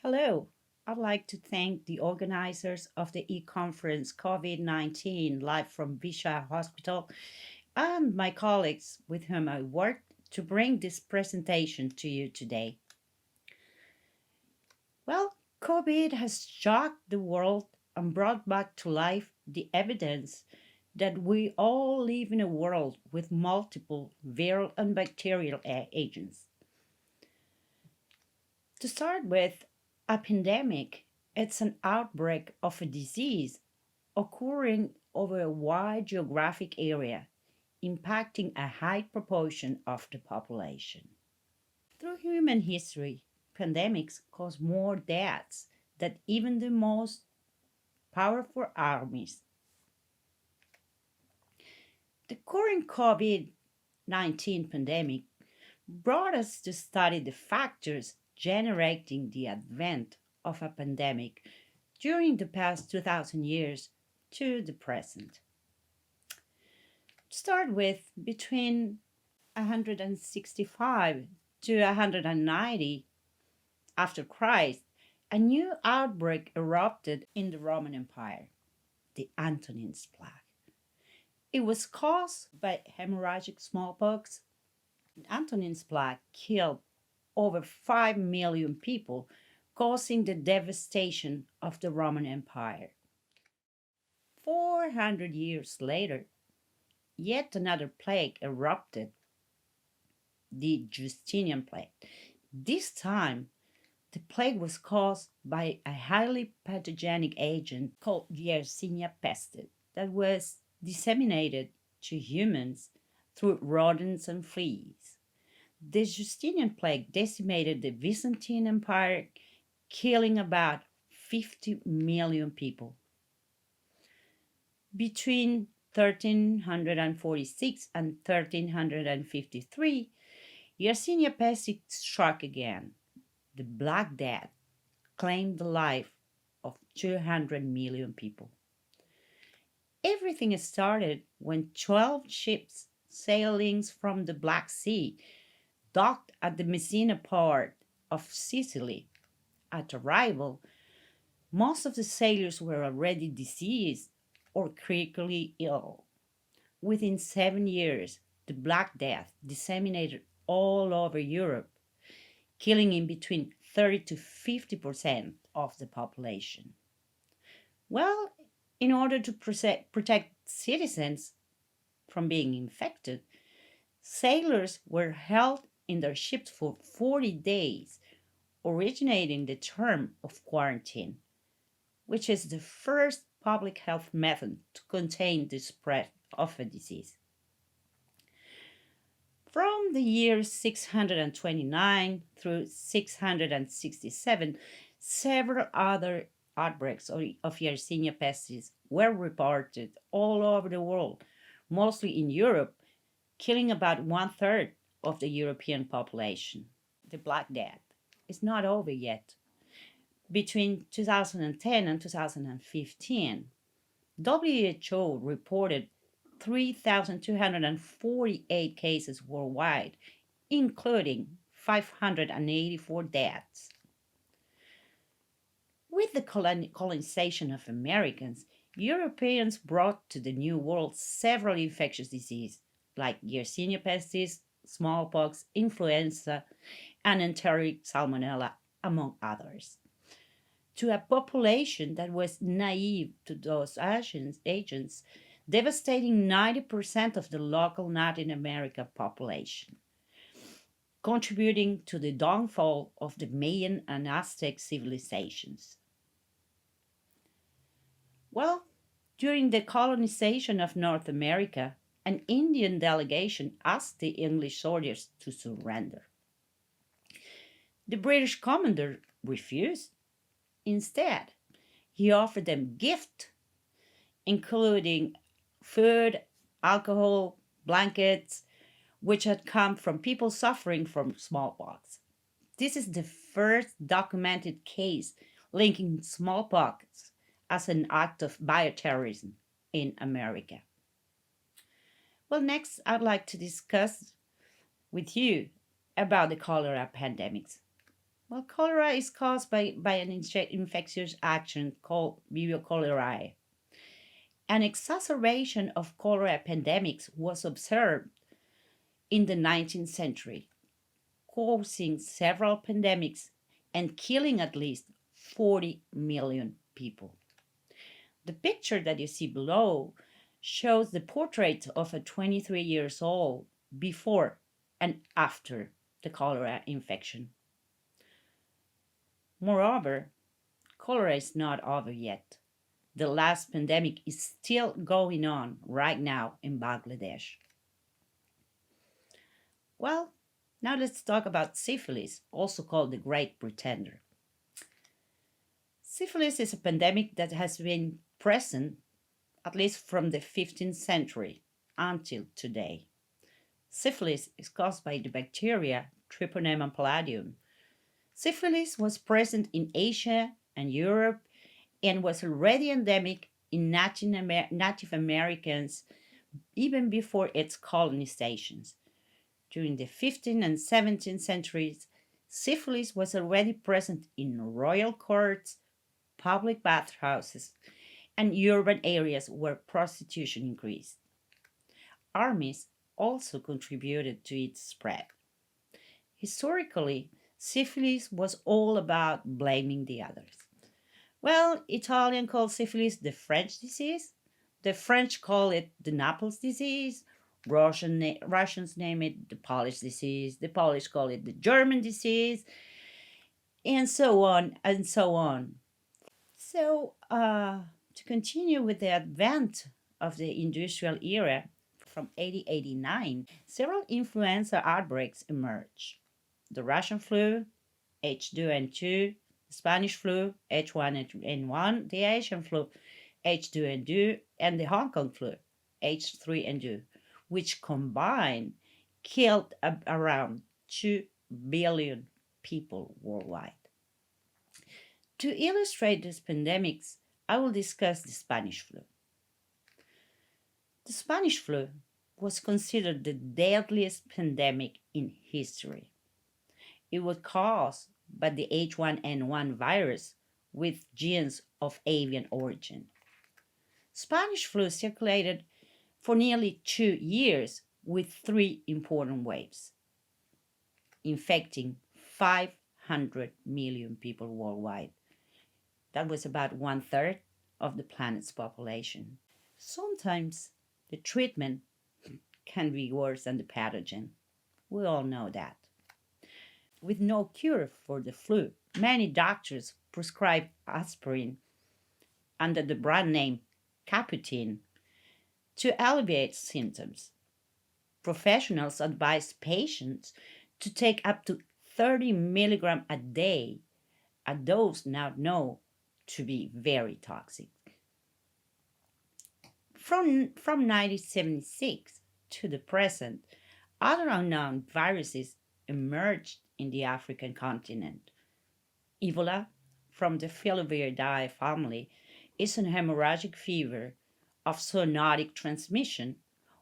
Hello. I'd like to thank the organizers of the e-conference COVID-19 live from Visha Hospital and my colleagues with whom I worked to bring this presentation to you today. Well, COVID has shocked the world and brought back to life the evidence that we all live in a world with multiple viral and bacterial agents. To start with, a pandemic, it's an outbreak of a disease occurring over a wide geographic area, impacting a high proportion of the population. Through human history, pandemics cause more deaths than even the most powerful armies. The current COVID 19 pandemic brought us to study the factors generating the advent of a pandemic during the past 2000 years to the present. To start with, between 165 to 190 after Christ, a new outbreak erupted in the Roman Empire, the Antonines plague. It was caused by hemorrhagic smallpox. Antonines plague killed over 5 million people, causing the devastation of the Roman Empire. 400 years later, yet another plague erupted, the Justinian plague. This time, the plague was caused by a highly pathogenic agent called Yersinia pestis that was disseminated to humans through rodents and fleas. The Justinian plague decimated the Byzantine Empire, killing about 50 million people. Between 1346 and 1353, Yersinia pestis struck again. The Black Death claimed the life of 200 million people. Everything started when 12 ships sailing from the Black Sea docked at the Messina port of Sicily. At arrival, most of the sailors were already diseased or critically ill. Within 7 years, the Black Death disseminated all over Europe, killing in between 30 to 50% of the population. Well, in order to protect citizens from being infected, sailors were held in their ships for 40 days, originating the term of quarantine, which is the first public health method to contain the spread of a disease. From the year 629 through 667, several other outbreaks of Yersinia pestis were reported all over the world, mostly in Europe, killing about one third of the European population. The Black Death is not over yet. Between 2010 and 2015, WHO reported 3,248 cases worldwide, including 584 deaths. With the colonization of Americans, Europeans brought to the New World several infectious diseases like Yersinia pestis, smallpox, influenza, and enteric salmonella, among others. To a population that was naive to those agents, devastating 90% of the local Latin American population, contributing to the downfall of the Mayan and Aztec civilizations. Well, during the colonization of North America, an Indian delegation asked the English soldiers to surrender. The British commander refused. Instead, he offered them gifts, including food, alcohol, blankets, which had come from people suffering from smallpox. This is the first documented case linking smallpox as an act of bioterrorism in America. Well, next, I'd like to discuss with you about the cholera pandemics. Well, cholera is caused by an infectious agent called Vibrio cholerae. An exacerbation of cholera epidemics was observed in the 19th century, causing several pandemics and killing at least 40 million people. The picture that you see below shows the portrait of a 23 years old before and after the cholera infection. Moreover, cholera is not over yet. The last pandemic is still going on right now in Bangladesh. Well, now let's talk about syphilis, also called the Great Pretender. Syphilis is a pandemic that has been present at least from the 15th century until today. Syphilis is caused by the bacteria Treponema palladium. Syphilis was present in Asia and Europe and was already endemic in Native Americans even before its colonizations. During the 15th and 17th centuries, syphilis was already present in royal courts, public bathhouses, and urban areas where prostitution increased. Armies also contributed to its spread. Historically, syphilis was all about blaming the others. Well, Italian called syphilis the French disease. The French call it the Naples disease. Russians name it the Polish disease. The Polish call it the German disease, and so on and so on. To continue with the advent of the industrial era from 1889, several influenza outbreaks emerged. The Russian flu, H2N2, the Spanish flu, H1N1, the Asian flu, H2N2, and the Hong Kong flu, H3N2, which combined killed around 2 billion people worldwide. To illustrate these pandemics, I will discuss the Spanish flu. The Spanish flu was considered the deadliest pandemic in history. It was caused by the H1N1 virus with genes of avian origin. Spanish flu circulated for nearly 2 years with three important waves, infecting 500 million people worldwide. That was about one third of the planet's population. Sometimes the treatment can be worse than the pathogen. We all know that. With no cure for the flu, many doctors prescribe aspirin under the brand name Caputin to alleviate symptoms. Professionals advise patients to take up to 30 milligrams a day, a dose now known to be very toxic. From 1976 to the present, other unknown viruses emerged in the African continent. Ebola, from the Filoviridae family, is an hemorrhagic fever of zoonotic transmission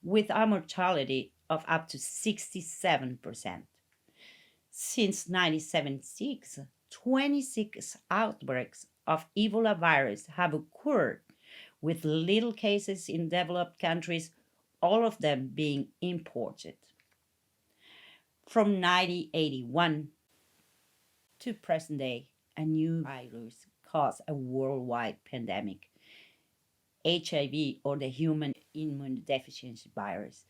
with a mortality of up to 67%. Since 1976, 26 outbreaks of Ebola virus have occurred, with little cases in developed countries, all of them being imported. From 1981 to present day, a new virus caused a worldwide pandemic, HIV, or the human immunodeficiency virus,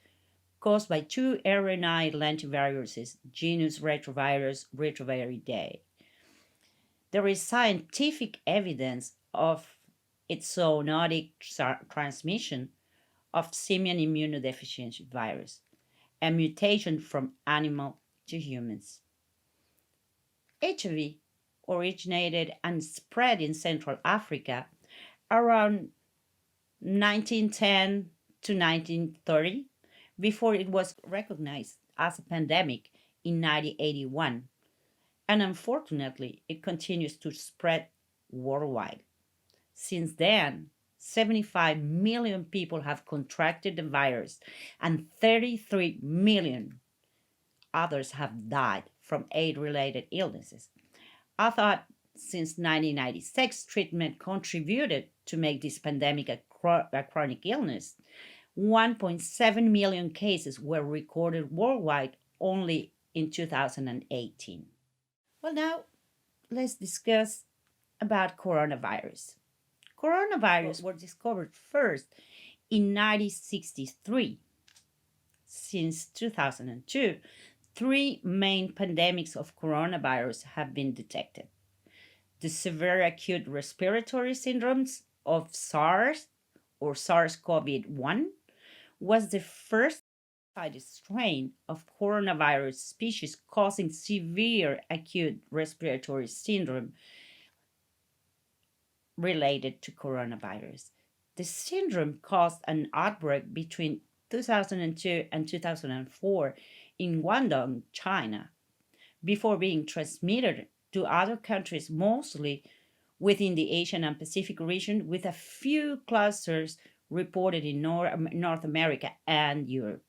caused by two RNA lentiviruses, genus Retrovirus, There is scientific evidence of its zoonotic transmission of simian immunodeficiency virus, a mutation from animal to humans. HIV originated and spread in Central Africa around 1910 to 1930 before it was recognized as a pandemic in 1981, and unfortunately it continues to spread worldwide. Since then, 75 million people have contracted the virus and 33 million others have died from AIDS related illnesses. I thought since 1996, treatment contributed to make this pandemic a chronic illness. 1.7 million cases were recorded worldwide only in 2018. Well, now let's discuss about coronavirus. Coronavirus were discovered first in 1963. Since 2002, three main pandemics of coronavirus have been detected: the severe acute respiratory syndromes of SARS or SARS-CoV-1 was the first strain of coronavirus species causing severe acute respiratory syndrome related to coronavirus. The syndrome caused an outbreak between 2002 and 2004 in Guangdong, China, before being transmitted to other countries, mostly within the Asian and Pacific region, with a few clusters reported in North America and Europe.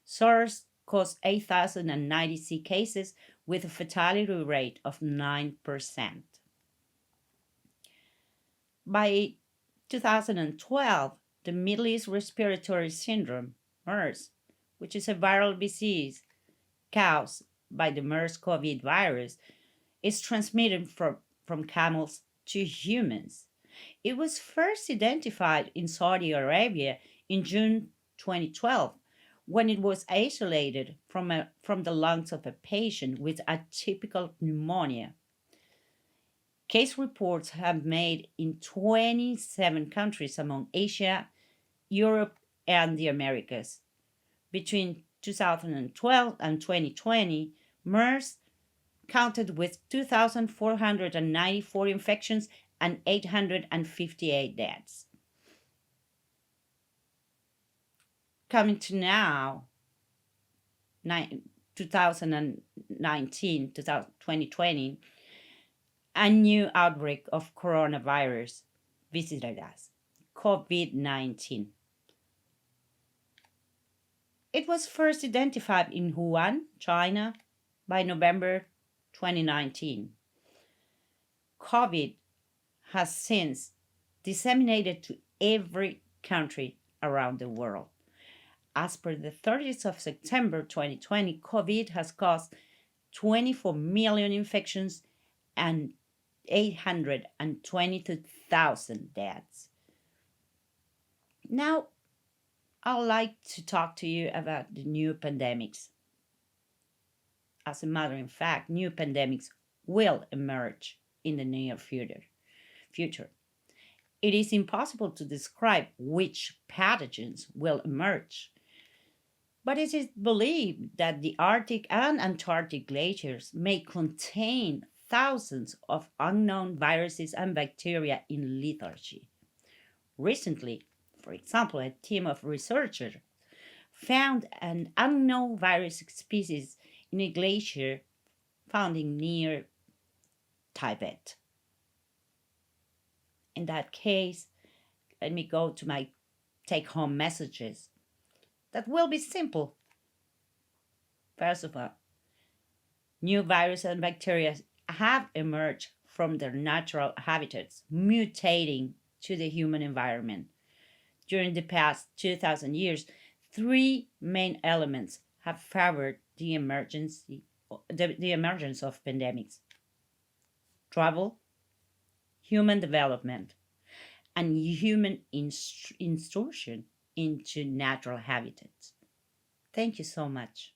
SARS caused 8,096 cases with a fatality rate of 9%. By 2012, the Middle East Respiratory Syndrome, MERS, which is a viral disease caused by the MERS-CoV virus, is transmitted from camels to humans. It was first identified in Saudi Arabia in June 2012 when it was isolated from the lungs of a patient with atypical pneumonia. Case reports have made in 27 countries among Asia, Europe, and the Americas. Between 2012 and 2020, MERS counted with 2,494 infections and 858 deaths. Coming to now, 2019, 2020, a new outbreak of coronavirus visited us, COVID-19. It was first identified in Wuhan, China, by November 2019. COVID has since disseminated to every country around the world. As per the 30th of September 2020, COVID has caused 24 million infections and 822,000 deaths. Now, I'd like to talk to you about the new pandemics. As a matter of fact, new pandemics will emerge in the near future. It is impossible to describe which pathogens will emerge, but it is believed that the Arctic and Antarctic glaciers may contain thousands of unknown viruses and bacteria in lethargy. Recently, for example, a team of researchers found an unknown virus species in a glacier found near Tibet. In that case, let me go to my take-home messages that will be simple. First of all, new viruses and bacteria have emerged from their natural habitats, mutating to the human environment. During the past 2,000 years, three main elements have favored the emergence of pandemics: travel, human development, and human intrusion into natural habitats. Thank you so much.